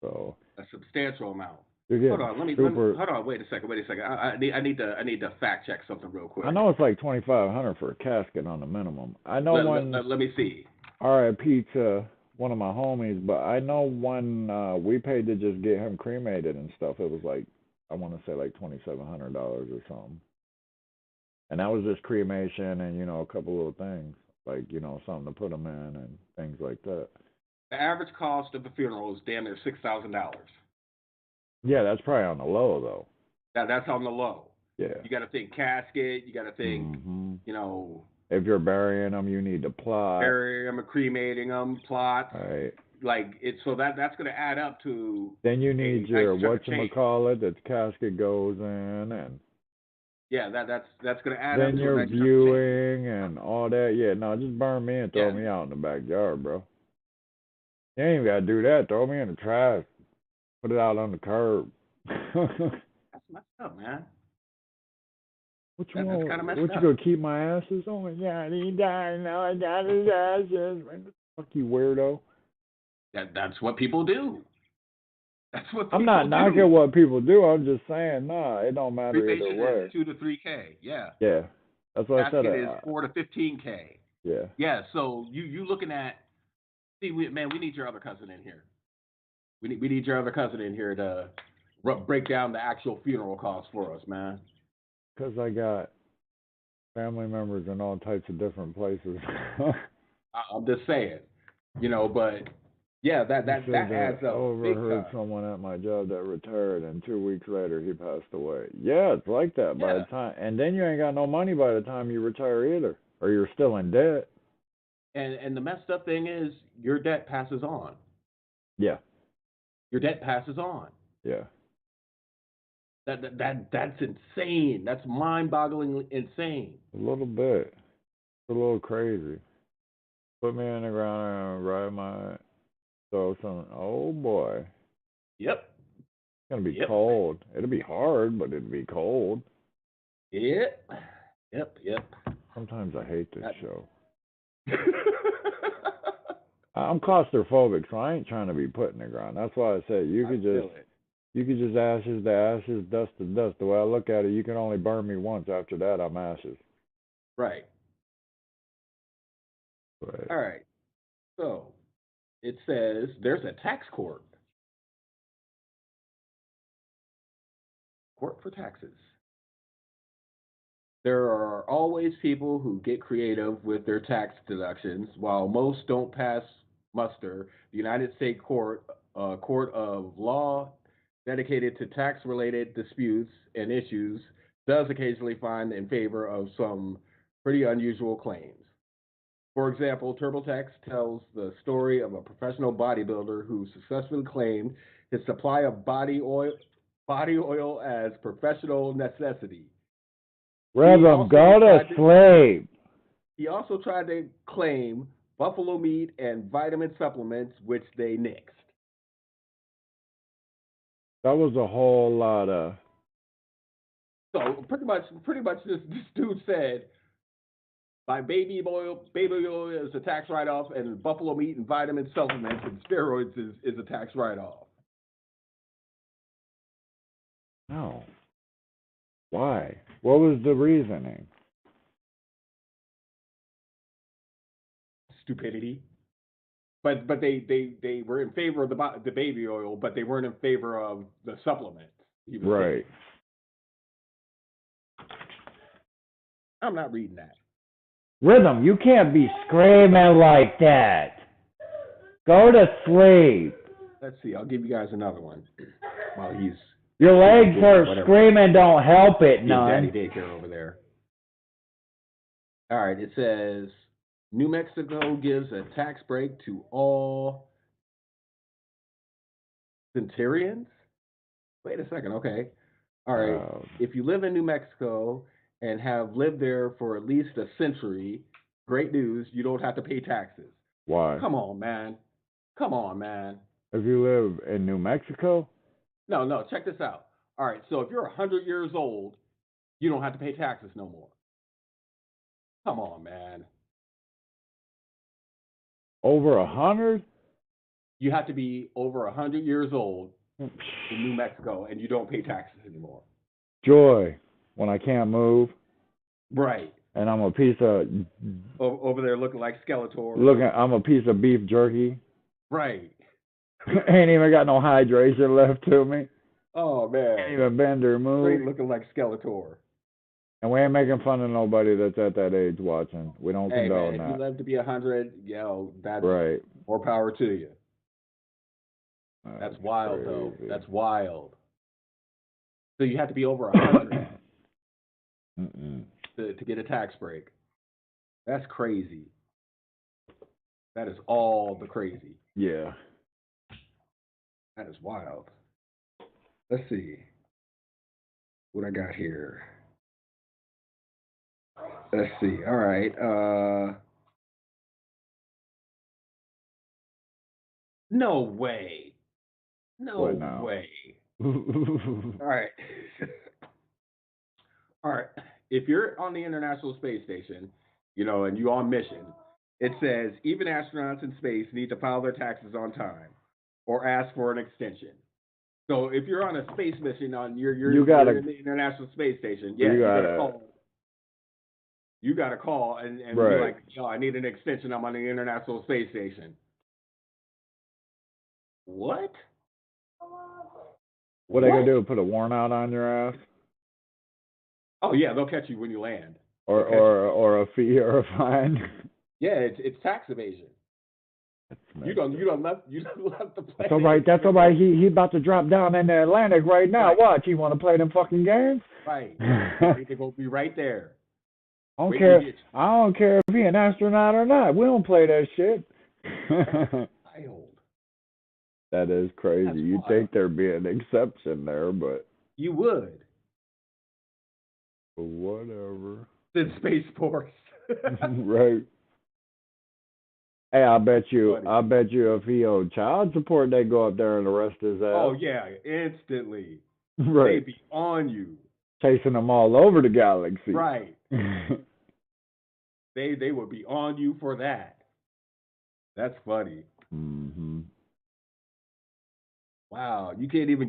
So A substantial amount. you're Hold getting on, let me super. hold on. Wait a second. Wait a second. I need to fact check something real I quick. know it's like 2,500 for a casket on the minimum. I know when Let me see. RIP to one of my homies, but I know when we paid to just get him cremated and stuff, it was like I want to say like $2,700 or something. And that was just cremation and a couple little things like something to put them in and things like that. The average cost of a funeral is damn near $6,000. Yeah, that's probably on the low though. That's on the low. Yeah. You got to think casket. You got to think, Mhm. you know, If you're burying them, you need to plot. burying them, cremating them, plots. Right. Like it, so that's going to add up to Then you a need nice your chunk of change. whatchamacallit that casket goes in, and Yeah, that's going to add up then to a your nice chunk of change. viewing and all that. Yeah, no, just burn me and throw Yeah, me out in the backyard, bro. You ain't even gotta do that. Throw me in the trash. Put it out on the curb. that's messed up, man. What you That's kind want? of messed What you up. gonna keep my ashes? Oh my God, he died. Now I got his ashes. Fuck you, weirdo. That's what people do. That's what I'm not people knocking do. what people do. I'm just saying, nah, it don't matter either Cremation is way. 2 to 3K. Yeah. Yeah, that's what I said. Casket is 4 to 15K. Yeah, Yeah. So you looking at man, we need your other cousin in here. We need your other cousin in here to break down the actual funeral costs for us, man. 'cause I got family members in all types of different places. I'm just saying, but yeah, that You that said that that adds I up big overheard time. someone at my job that retired, and 2 weeks later he passed away. Yeah, it's like that by the Yeah, time, and then you ain't got no money by the time you retire either, or you're still in debt. and the messed up thing is your debt passes on. Yeah, Your debt passes on. yeah, That's insane. That's mind-bogglingly insane. a little bit. It's a little crazy. Put me in the ground and ride my so something. Oh boy, it's Yep. gonna be Yep. cold. It'll be hard, but it'll be cold. Yep. Yep. Yep. Sometimes I hate this That- show. I'm claustrophobic, so I ain't trying to be put in the ground. That's why I said I feel it. you could just ashes to ashes, dust to dust. The way I look at it, you can only burn me once. After that, I'm ashes. Right. But All right. So it says there's a tax court for taxes. There are always people who get creative with their tax deductions. While most don't pass muster, the United States Court, a court of law dedicated to tax related disputes and issues, does occasionally find in favor of some pretty unusual claims. For example, TurboTax tells the story of a professional bodybuilder who successfully claimed his supply of body oil. body oil as professional necessity. Rhythm, go to sleep. He also tried to claim buffalo meat and vitamin supplements, which they nixed. That was a whole lot of. So pretty much this dude said, "My baby oil is a tax write-off, and buffalo meat and vitamin supplements and steroids is a tax write-off." No. Why? What was the reasoning? Stupidity. But they were in favor of the baby oil, but they weren't in favor of the supplements. Right. I'm not reading that. Rhythm, you can't be screaming like that. Go to sleep. Let's see. I'll give you guys another one. While he's your legs are screaming. Don't help it, none. Daddy daycare over there. All right. It says New Mexico gives a tax break to all centurions. Wait a second. Okay. All right. If you live in New Mexico and have lived there for at least a century, great news. You don't have to pay taxes. Why? Come on, man. Come on, man. If you live in New Mexico? No. Check this out. All right. So if you're 100 years old, you don't have to pay taxes no more. Come on, man. Over 100? You have to be over 100 years old in New Mexico, and you don't pay taxes anymore. Joy, when I can't move. Right. And I'm a piece of... Over there looking like Skeletor. I'm a piece of beef jerky. Right. Ain't even got no hydration left to me. Oh, man. Ain't even bend or move. Straight looking like Skeletor. And we ain't making fun of nobody that's at that age watching. We don't condone that. If you live to be 100, that's right. More power to you. That's wild, crazy. though. That's wild. So you have to be over 100 to get a tax break. That's crazy. That is all the crazy. Yeah. That is wild. Let's see what I got here. Let's see. All right. No way. No way. All right. All right. If you're on the International Space Station, and you're on mission, it says even astronauts in space need to file their taxes on time or ask for an extension. So if you're on a space mission you're in the International Space Station, you gotta call. You gotta call and be like, yo, I need an extension. I'm on the International Space Station. What? What are they gonna do? Put a warrant out on your ass? Oh yeah, they'll catch you when you land. Or a fee or a fine. Yeah, it's tax evasion. You don't left the planet. That's all right. He about to drop down in the Atlantic right now. Right. Watch, he want to play them fucking games? Right. They're gonna be right there. I don't care if he an astronaut or not. We don't play that shit. Wild. That is crazy. You'd think there'd be an exception there, but you would. But whatever. In spaceports. Right. Hey, I bet you if he owed child support, they'd go up there and arrest his ass. Oh yeah, instantly. Right. They'd be on you. Chasing them all over the galaxy. Right. They would be on you for that. That's funny. Mm-hmm. Wow, you can't even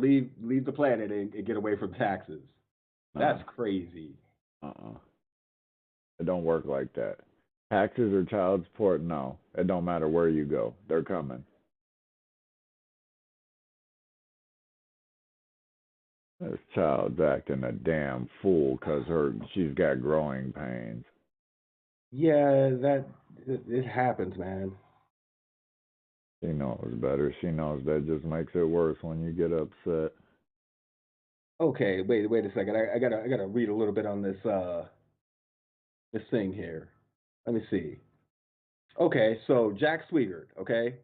leave the planet and get away from taxes. That's crazy. It don't work like that. Taxes or child support, no. It don't matter where you go. They're coming. This child's acting a damn fool because she's got growing pains. Yeah, it happens, man. She knows better. She knows that just makes it worse when you get upset. Okay, wait a second. I gotta read a little bit on this thing here. Let me see. Okay, so Jack Swigert, okay?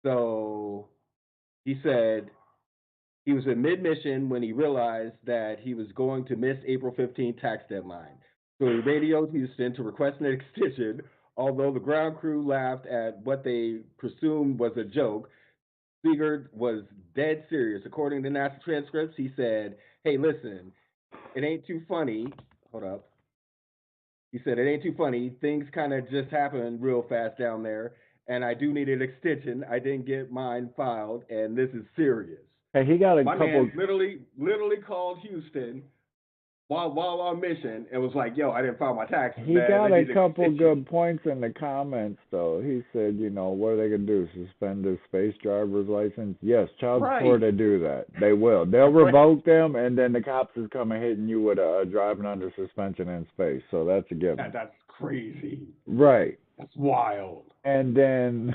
So he said He was in mid-mission when he realized that he was going to miss April 15th tax deadline. So he radioed Houston to request an extension, although the ground crew laughed at what they presumed was a joke. Spiegert was dead serious. According to NASA transcripts, he said, "Hey, listen, it ain't too funny." Hold up. He said, "It ain't too funny. Things kind of just happen real fast down there, and I do need an extension. I didn't get mine filed, and this is serious." Hey, he got a My couple. man literally called Houston while on mission and was like, "Yo, I didn't file my taxes, He man. got They a need an couple extension." good points in the comments, though. He said, you know, what are they gonna do? Suspend his space driver's license? Yes, child support. They do that. They will. They'll revoke them, and then the cops is coming hitting you with a driving under suspension in space. So that's a given. That's crazy. Right. That's wild. And then,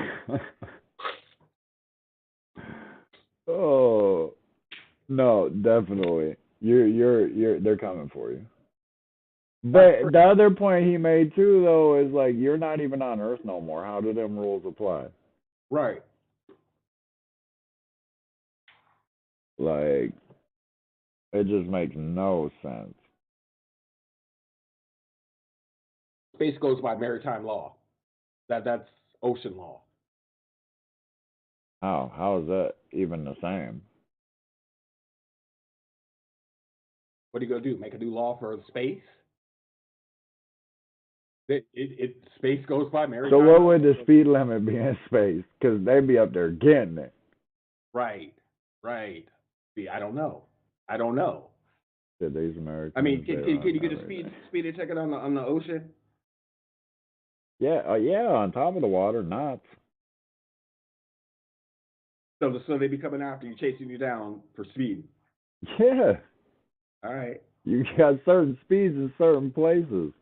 oh no, definitely, they're coming for you. But the other point he made too, though, is like you're not even on Earth no more. How do them rules apply? Right. Like, it just makes no sense. Space goes by maritime law. That's ocean law. How is that even the same? What are you gonna do? Make a new law for space? Space goes by maritime. So what would the speed limit be in space? Because they'd be up there getting it. Right. See, I don't know. Yeah, these Americans. I mean, can you get a speeding ticket on the ocean? Yeah, on top of the water, knots. So they be coming after you, chasing you down for speed. Yeah. All right. You got certain speeds in certain places.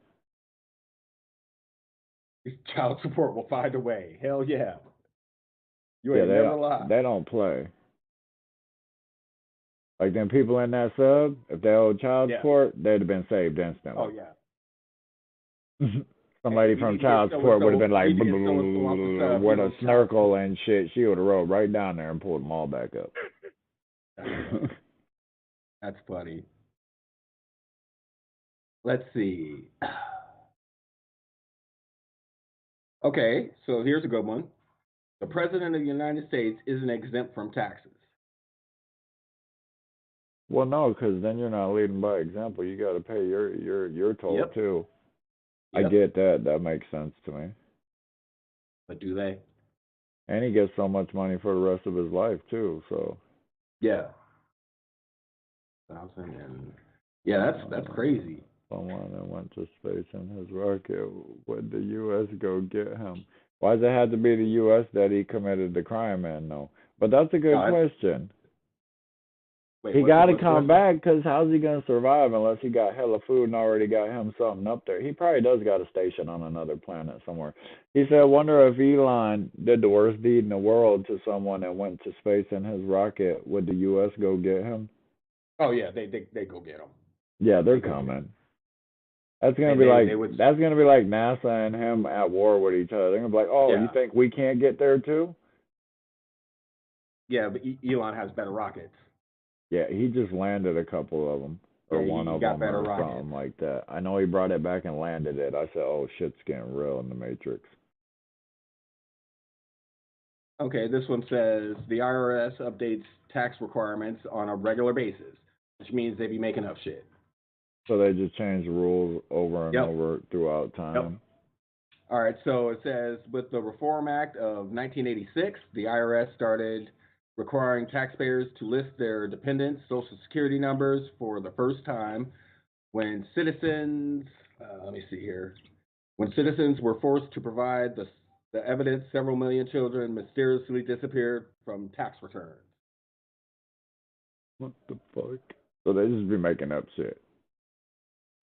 Child support will find a way. Hell yeah. You ain't never lie. They don't play. Like them people in that sub, if they owed child support, they'd have been saved instantly. Oh yeah. Somebody from child support would have been like with a snorkel and shit. She would have rode right down there and pulled them all back up. That's funny. Let's see. Okay, so here's a good one. The President of the United States isn't exempt from taxes. Well, no, because then you're not leading by example. You got to pay your toll too. Yep. I get that. That makes sense to me. But do they? And he gets so much money for the rest of his life too. So. Yeah. 1,000 and that's crazy. Someone that went to space in his rocket. Would the U.S. go get him? Why does it have to be the U.S. that he committed the crime in? No, but that's a good question. Wait, he got to come back because how's he going to survive unless he got hella food and already got him something up there? He probably does got a station on another planet somewhere. He said, wonder if Elon did the worst deed in the world to someone that went to space in his rocket. Would the U.S. go get him? Oh, yeah, they go get him. Yeah, they're coming. That's gonna be like NASA and him at war with each other. They're gonna be like, oh, you think we can't get there too? Yeah, but Elon has better rockets. Yeah, he just landed a couple of them, or one of them, or something like that. I know he brought it back and landed it. I said, oh, shit's getting real in the Matrix. Okay, this one says the IRS updates tax requirements on a regular basis, which means they be making up shit. So they just change the rules over and over throughout time. Yep. All right, so it says with the Reform Act of 1986, the IRS started requiring taxpayers to list their dependents' Social Security numbers for the first time when citizens, when citizens were forced to provide the evidence, several million children mysteriously disappeared from tax returns. What the fuck? So they just be making up shit.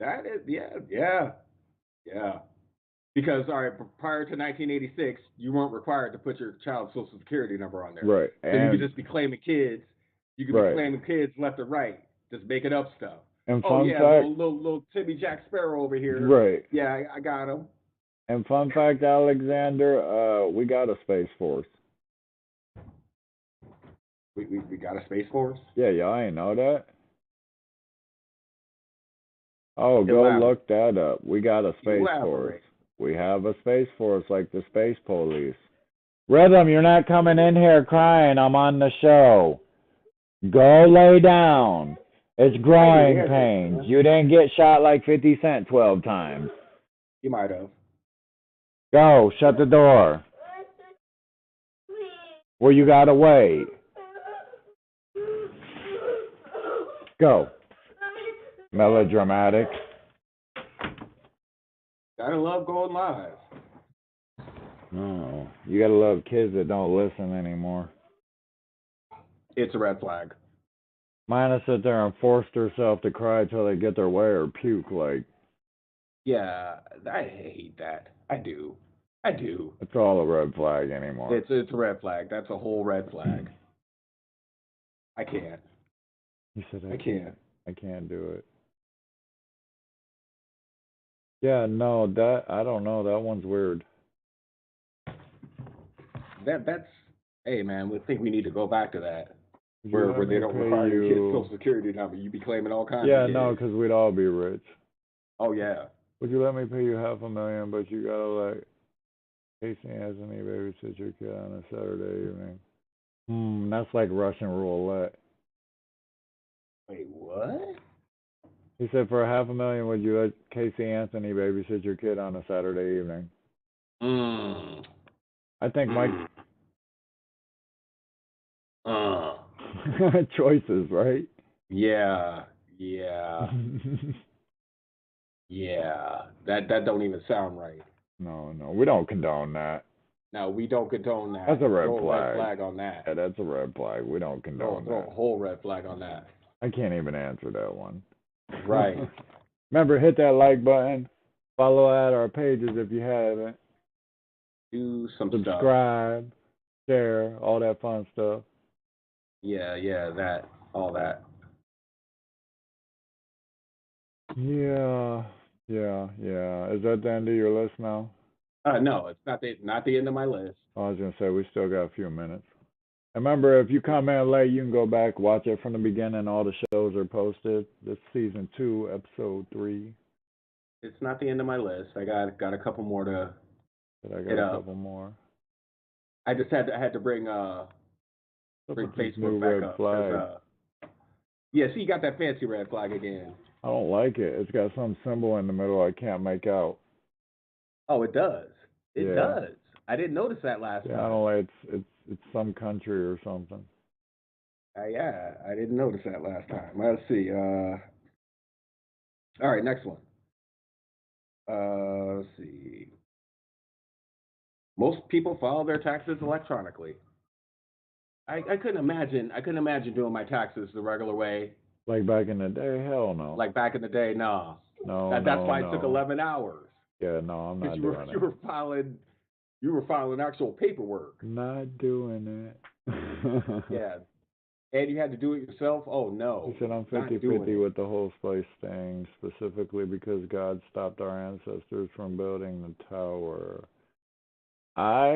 That is, yeah. Because, all right, prior to 1986, you weren't required to put your child's Social Security number on there. Right. So you could just be claiming kids. You could be claiming kids left or right, just making up stuff. And little Timmy Jack Sparrow over here. Right. Yeah, I got him. And fun fact, Alexander, we got a Space Force. We got a Space Force? Yeah, y'all ain't know that? Oh, go Elaborate. look that up. We got a Space Force. Elaborate. We have a Space Force like the Space Police. Rhythm, you're not coming in here crying. I'm on the show. Go lay down. It's growing pains. You didn't get shot like 50 Cent 12 times. You might have. Go, shut the door. Well, you gotta wait. Go. Melodramatic. Gotta love going live. No, you gotta love kids that don't listen anymore. It's a red flag. Mine sit there and forced herself to cry till they get their way or puke. Like, Yeah, I hate that. I do. it's all a red flag anymore. It's a red flag. That's a whole red flag. I can't. He said, I can't. I can't do it. Yeah, no, that, I don't know. That one's weird. That's. Hey man, we think we need to go back to that. Would you Where let they me don't pay require your kid's you- social security number. You be claiming all kinds Yeah, of no, kids. because we'd all be rich. Oh yeah. Would you let me pay you $500,000, but you gotta let Casey Anthony babysit your kid on a Saturday evening? That's like Russian roulette. Wait, what? He said, for $500,000, would you let Casey Anthony babysit your kid on a Saturday evening? I think Mike. Choices, right? Yeah. That don't even sound right. No, we don't condone that. No, we don't condone that. That's a red Throw flag. A red flag on that. Yeah, that's a red flag. We don't condone Throw that. a whole red flag on that. I can't even answer that one. Right. Remember, hit that like button. Follow our pages if you haven't. Do some Subscribe, share, all that fun stuff. Yeah, all that. Yeah. Is that the end of your list now? No, it's not the end of my list. I was gonna say we still got a few minutes. Remember, if you come in late, you can go back, watch it from the beginning. All the shows are posted. This season 2, episode 3. It's not the end of my list. I got a couple more to. But I got a couple more. I just had to bring Facebook back up. Flag. Yeah, see, you got that fancy red flag again. I don't like it. It's got some symbol in the middle I can't make out. Oh, it does. It does. I didn't notice that last time. I don't like it's some country or something. Yeah, I didn't notice that last time. Let's see. All right, next one. Let's see. Most people file their taxes electronically. I couldn't imagine. Doing my taxes the regular way. Like back in the day, hell no. Like back in the day, no. That's why it took 11 hours. Yeah, no, I'm not doing it. You were filing actual paperwork. Not doing it. Yeah. And you had to do it yourself? Oh, no. He said, I'm 50-50 with the whole space thing, specifically because God stopped our ancestors from building the tower. I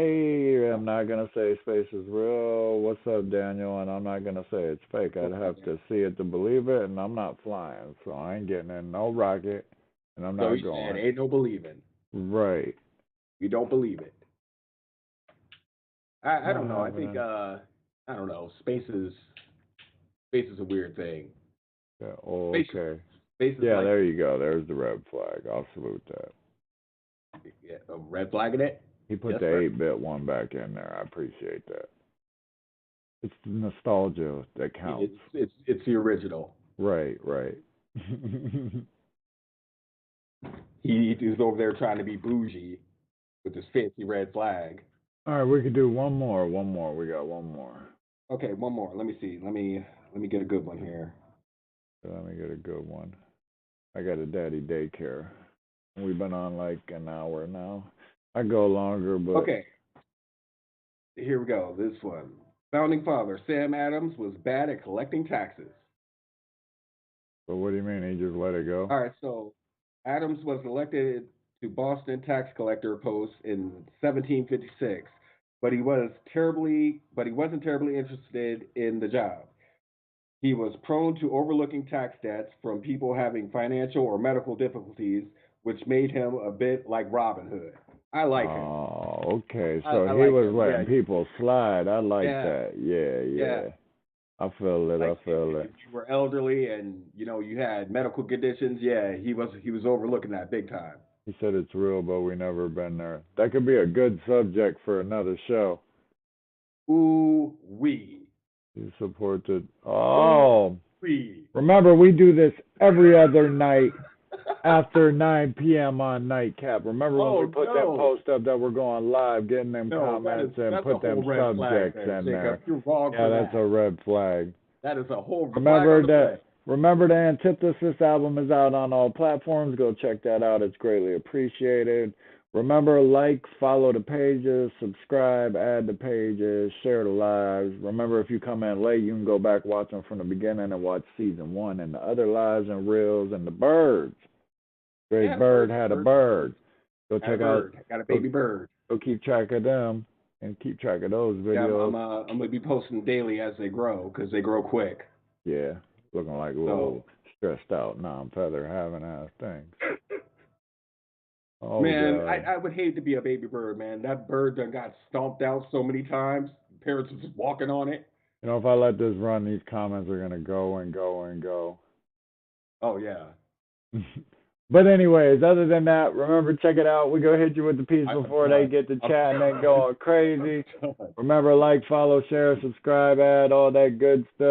am not going to say space is real. What's up, Daniel? And I'm not going to say it's fake. I'd have to see it to believe it, and I'm not flying, so I ain't getting in no rocket, and I'm not going. Ain't no believing. Right. You don't believe it. I don't know. I think, I don't know. Space is a weird thing. Yeah, okay. Space is yeah, there you go. There's the red flag. I'll salute that. Yeah, a red flag in it? He put the 8-bit one back in there. I appreciate that. It's the nostalgia that counts. It's the original. Right. He's over there trying to be bougie with this fancy red flag. All right, we could do one more. We got one more. Okay, one more. Let me see. Let me get a good one here. Let me get a good one. I got a daddy daycare. We've been on like an hour now. I go longer, but okay. Here we go. This one. Founding father Sam Adams was bad at collecting taxes. But what do you mean? He just let it go? All right. So Adams was elected to Boston tax collector post in 1756. but he wasn't terribly interested in the job. He was prone to overlooking tax debts from people having financial or medical difficulties, which made him a bit like Robin Hood. I like him. Oh, okay. I So he like was him. letting Yeah, people slide. I like yeah, that. Yeah, yeah. yeah. I feel it. I Like feel if it. you were elderly and you had medical conditions, yeah, he was overlooking that big time. He said it's real, but we never been there. That could be a good subject for another show. Ooh wee. You supported. Ooh Oh, wee. remember we do this every other night after 9 p.m. on Nightcap. Remember when we Oh put them no. posts up that we're going live, getting them No, comments and that's a put whole them red flag subjects there, in Jacob. there? You're wrong Yeah, for that's that. a red flag. That is a whole flag Remember on the play. that. Remember the Antithesis album is out on all platforms. Go check that out. It's greatly appreciated. Remember, like, follow the pages, subscribe, add the pages, share the lives. Remember, if you come in late, you can go back, watch them from the beginning, and watch season 1 and the other lives and reels and the birds. Great Yeah, Bird had a bird. Go Got a check out. bird. Got a Go, baby bird. go keep track of them and keep track of those Yeah, videos. I'm gonna be posting daily as they grow because they grow quick. Yeah, looking like So little stressed out non-feather having ass things. Oh man, God. I would hate to be a baby bird, man. That bird done got stomped out so many times. Parents are just walking on it. You know, if I let this run, these comments are gonna go and go and go. Oh yeah. But anyways, other than that, remember, check it out. We go hit you with the piece I'm before done. they get to I'm chatting and done. going crazy. I'm done. Remember, like, follow, share, subscribe, add all that good stuff.